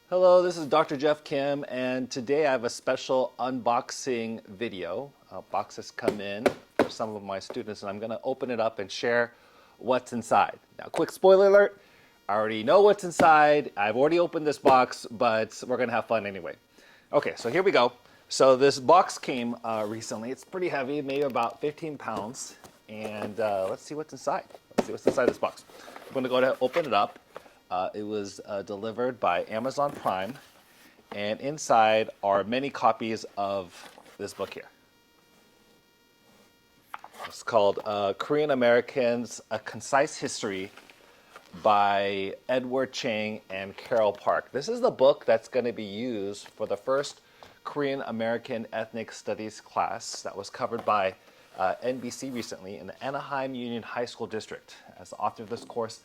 Hello, this is Dr. Jeff Kim, and today I have a special unboxing video. Boxes come in for some of my students, and I'm going to open it up and share what's inside. Now, quick spoiler alert, I already know what's inside. I've already opened this box, but we're going to have fun anyway. Okay, so here we go. So this box came recently. It's pretty heavy, maybe about 15 pounds, and let's see what's inside. Let's see what's inside this box. I'm going to go ahead and open it up. It was delivered by Amazon Prime, and inside are many copies of this book here. It's called Korean Americans, A Concise History by Edward Chang and Carol Park. This is the book that's going to be used for the first Korean American Ethnic Studies class that was covered by NBC recently in the Anaheim Union High School District. As the author of this course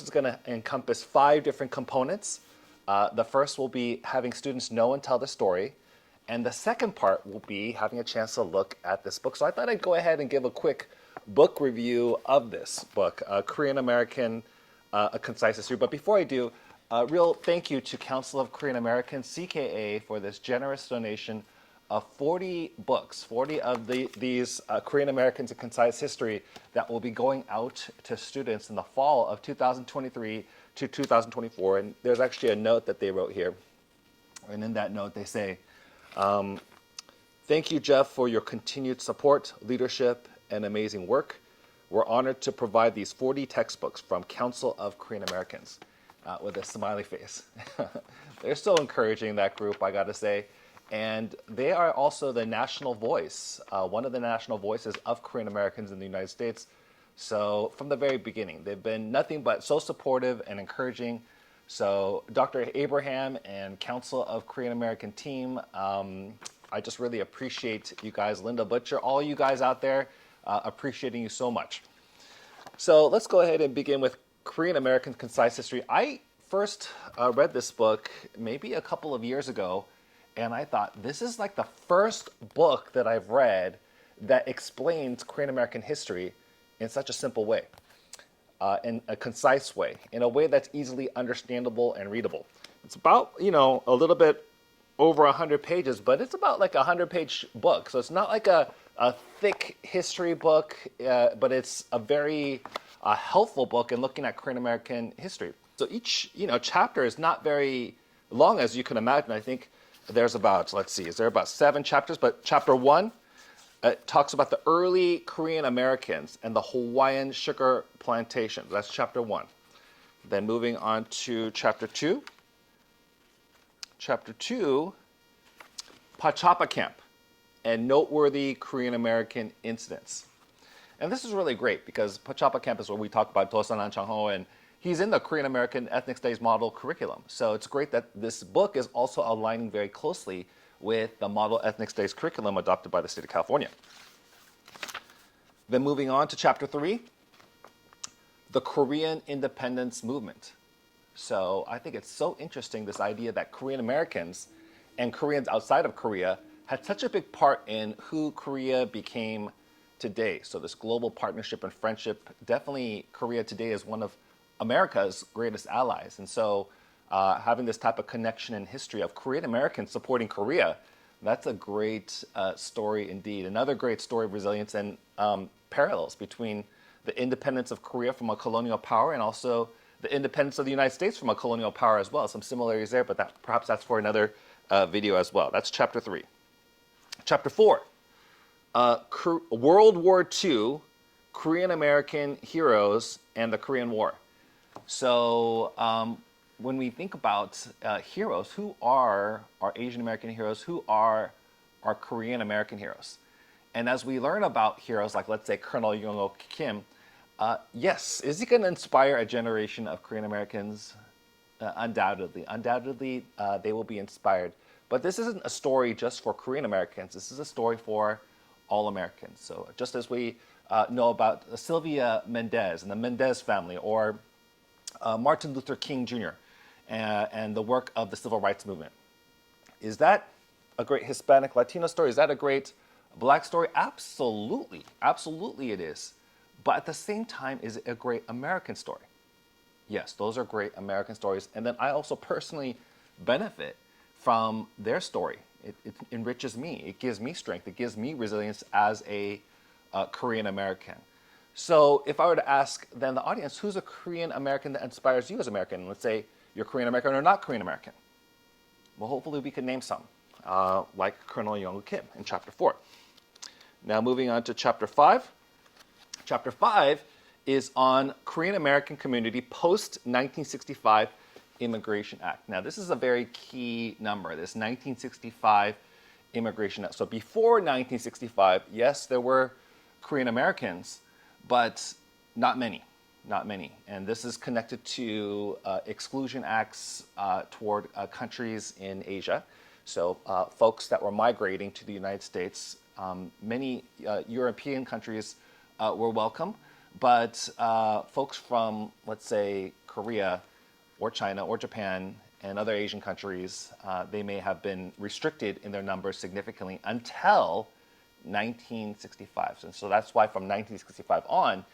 is going to encompass 5 different components. The first will be having students know and tell the story. And the second part will be having a chance to look at this book. So I thought I'd go ahead and give a quick book review of this book, Korean American, A Concise History. But before I do, a real thank you to Council of Korean Americans, CKA, for this generous donation of 40 books, 40 of these Korean Americans in Concise History that will be going out to students in the fall of 2023 to 2024. And there's actually a note that they wrote here. And in that note, they say, thank you, Jeff, for your continued support, leadership, and amazing work. We're honored to provide these 40 textbooks from Council of Korean Americans with a smiley face. They're so encouraging, that group, I got to say. And they are also the national voice, one of the national voices of Korean Americans in the United States. So from the very beginning, they've been nothing but so supportive and encouraging. So Dr. Abraham and Council of Korean American team, I just really appreciate you guys, Linda Butcher, all you guys out there, appreciating you so much. So let's go ahead and begin with Korean American Concise History. I first read this book maybe a couple of years ago. And I thought, this is like the first book that I've read that explains Korean American history in such a simple way, in a concise way, in a way that's easily understandable and readable. It's about, a little bit over 100 pages, but it's about like a 100-page book. So it's not like a thick history book, but it's a very helpful book in looking at Korean American history. So each, chapter is not very long, as you can imagine. I think there's about, let's see, is there about 7 chapters? But chapter 1 talks about the early Korean Americans and the Hawaiian sugar plantations. That's chapter 1. Then moving on to chapter 2. Chapter 2, Pachapa Camp and noteworthy Korean American incidents. And this is really great because Pachapa Camp is where we talk about Tosan An Chang-ho, and he's in the Korean American Ethnic Studies model curriculum. So it's great that this book is also aligning very closely with the model ethnic studies curriculum adopted by the state of California. Then moving on to chapter 3, the Korean independence movement. So I think it's so interesting, this idea that Korean Americans and Koreans outside of Korea had such a big part in who Korea became today. So this global partnership and friendship, definitely Korea today is one of America's greatest allies. And so having this type of connection in history of Korean Americans supporting Korea, that's a great story indeed. Another great story of resilience and parallels between the independence of Korea from a colonial power and also the independence of the United States from a colonial power as well. Some similarities there, but perhaps that's for another video as well. That's chapter 3. Chapter 4, World War II, Korean American heroes and the Korean War. So when we think about heroes, who are our Asian American heroes? Who are our Korean American heroes? And as we learn about heroes like, let's say, Colonel Young-ok Kim, yes, is he going to inspire a generation of Korean Americans? Undoubtedly. Undoubtedly, they will be inspired. But this isn't a story just for Korean Americans. This is a story for all Americans. So just as we know about Sylvia Mendez and the Mendez family, or Martin Luther King Jr. And the work of the civil rights movement. Is that a great Hispanic Latino story? Is that a great Black story? Absolutely. Absolutely it is. But at the same time, is it a great American story? Yes, those are great American stories. And then I also personally benefit from their story. It enriches me. It gives me strength. It gives me resilience as a Korean American. So if I were to ask then the audience, who's a Korean American that inspires you as American? Let's say you're Korean American or not Korean American. Well, hopefully we can name some, like Colonel Young Kim in Chapter 4. Now moving on to Chapter 5. Chapter 5 is on Korean American community post-1965 Immigration Act. Now this is a very key number, this 1965 Immigration Act. So before 1965, yes, there were Korean Americans, but not many. And this is connected to exclusion acts toward countries in Asia. So folks that were migrating to the United States, many European countries were welcome, but folks from, let's say, Korea or China or Japan and other Asian countries, they may have been restricted in their numbers significantly until 1965. And so that's why from 1965 on,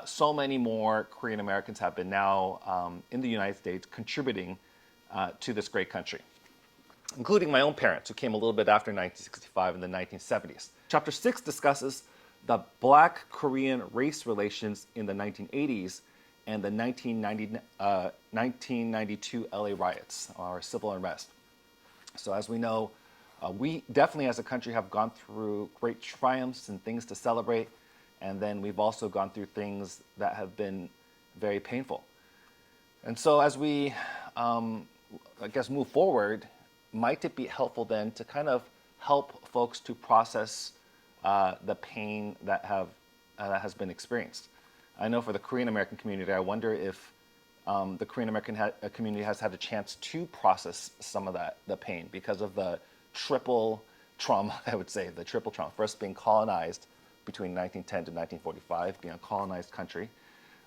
so many more Korean Americans have been now in the United States contributing to this great country, including my own parents who came a little bit after 1965 in the 1970s. Chapter 6 discusses the Black-Korean race relations in the 1980s and the 1992 LA riots, or civil unrest. So as we know, we definitely as a country have gone through great triumphs and things to celebrate, and then we've also gone through things that have been very painful. And so as we, I guess, move forward, might it be helpful then to kind of help folks to process the pain that has been experienced? I know for the Korean American community, I wonder if the Korean American community has had a chance to process some of the pain because of the triple trauma, I would say, the triple trauma. First being colonized between 1910 to 1945, being a colonized country.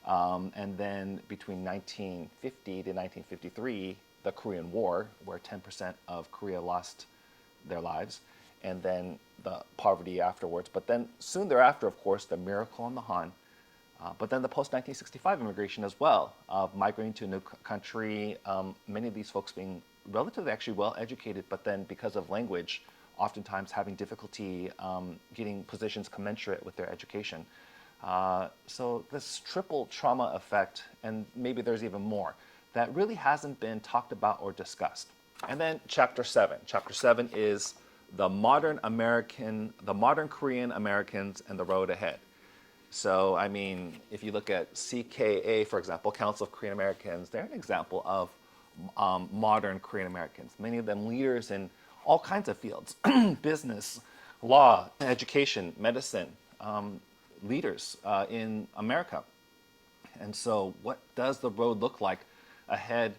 And then between 1950 to 1953, the Korean War, where 10% of Korea lost their lives, and then the poverty afterwards. But then soon thereafter, of course, the miracle on the Han, but then the post-1965 immigration as well, of migrating to a new country, many of these folks being relatively actually well-educated, but then because of language, oftentimes having difficulty getting positions commensurate with their education. So this triple trauma effect, and maybe there's even more, that really hasn't been talked about or discussed. And then Chapter 7. Chapter 7 is the modern Korean Americans and the road ahead. So, I mean, if you look at CKA, for example, Council of Korean Americans, they're an example of modern Korean Americans, many of them leaders in all kinds of fields, business, law, education, medicine, leaders in America. And so what does the road look like ahead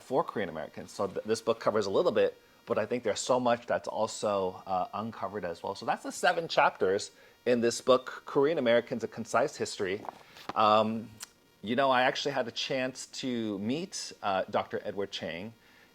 for Korean Americans? So this book covers a little bit, but I think there's so much that's also uncovered as well. So that's the 7 chapters in this book, Korean Americans, A Concise History. You know, I actually had a chance to meet Dr. Edward Chang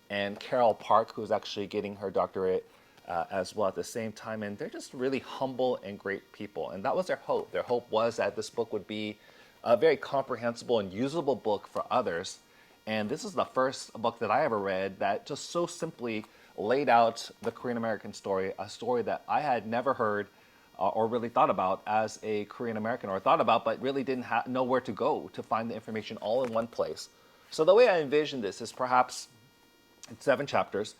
and Carol Park, who's actually getting her doctorate as well at the same time. And they're just really humble and great people. And that was their hope. Their hope was that this book would be a very comprehensible and usable book for others. And this is the first book that I ever read that just so simply laid out the Korean American story, a story that I had never heard or really thought about as a Korean American, or thought about but really didn't know where to go to find the information all in one place. So the way I envision this is perhaps in 7 chapters,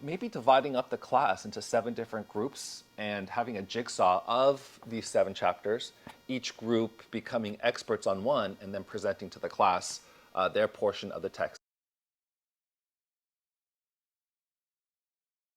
maybe dividing up the class into 7 different groups and having a jigsaw of these 7 chapters, each group becoming experts on one and then presenting to the class their portion of the text.